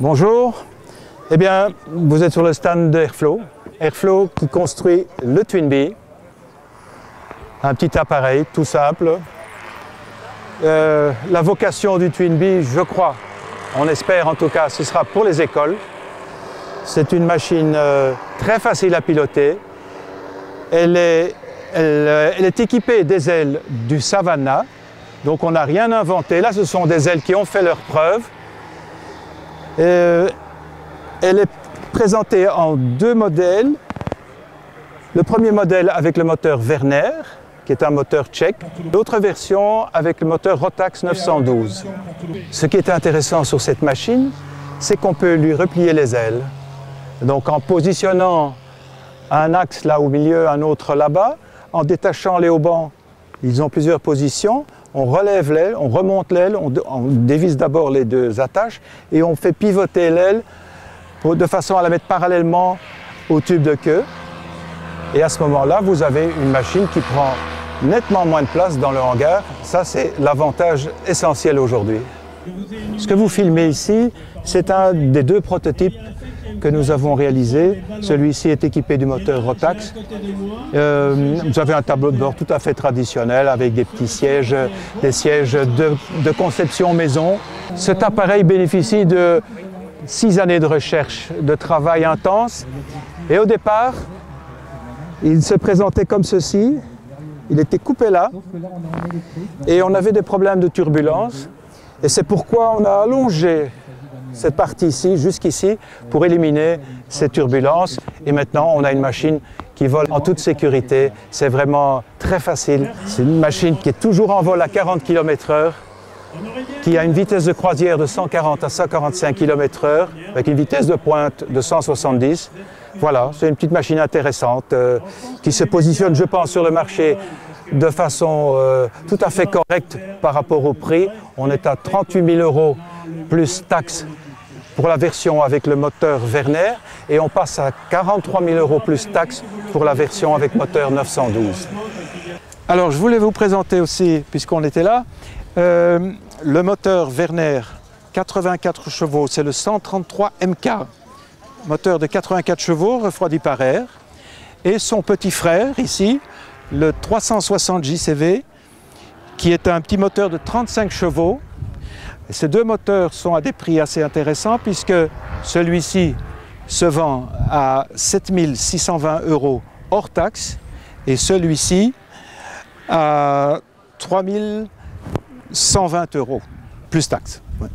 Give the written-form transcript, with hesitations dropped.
Bonjour, eh bien vous êtes sur le stand de Airflow. Airflow qui construit le Twinbee, un petit appareil tout simple. La vocation du Twinbee, je crois, on espère en tout cas, ce sera pour les écoles. C'est une machine très facile à piloter. Elle est équipée des ailes du Savannah, donc on n'a rien inventé. Là, ce sont des ailes qui ont fait leurs preuves. Elle est présentée en deux modèles. Le premier modèle avec le moteur Werner, qui est un moteur tchèque. L'autre version avec le moteur Rotax 912. Ce qui est intéressant sur cette machine, c'est qu'on peut lui replier les ailes. Donc en positionnant un axe là au milieu, un autre là-bas, en détachant les haubans, ils ont plusieurs positions. On relève l'aile, on remonte l'aile, on dévisse d'abord les deux attaches et on fait pivoter l'aile de façon à la mettre parallèlement au tube de queue. Et à ce moment-là, vous avez une machine qui prend nettement moins de place dans le hangar. Ça, c'est l'avantage essentiel aujourd'hui. Ce que vous filmez ici, c'est un des deux prototypes que nous avons réalisé. Celui-ci est équipé du moteur Rotax. Vous avez un tableau de bord tout à fait traditionnel avec des petits sièges, des sièges de conception maison. Cet appareil bénéficie de 6 années de recherche, de travail intense. Et au départ, il se présentait comme ceci. Il était coupé là. Et on avait des problèmes de turbulence. Et c'est pourquoi on a allongé cette partie ici, jusqu'ici, pour éliminer ces turbulences. Et maintenant, on a une machine qui vole en toute sécurité. C'est vraiment très facile. C'est une machine qui est toujours en vol à 40 km/h, qui a une vitesse de croisière de 140 à 145 km/h, avec une vitesse de pointe de 170. Voilà, c'est une petite machine intéressante qui se positionne, je pense, sur le marché de façon tout à fait correcte par rapport au prix. On est à 38 000 € plus taxes pour la version avec le moteur Werner et on passe à 43 000 € plus taxes pour la version avec moteur 912. Alors je voulais vous présenter aussi, puisqu'on était là, le moteur Werner 84 chevaux, c'est le 133 MK, moteur de 84 chevaux refroidi par air, et son petit frère ici, le 360 JCV, qui est un petit moteur de 35 chevaux. Et ces deux moteurs sont à des prix assez intéressants puisque celui-ci se vend à 7 620 € hors taxe et celui-ci à 3 120 € plus taxe. Ouais.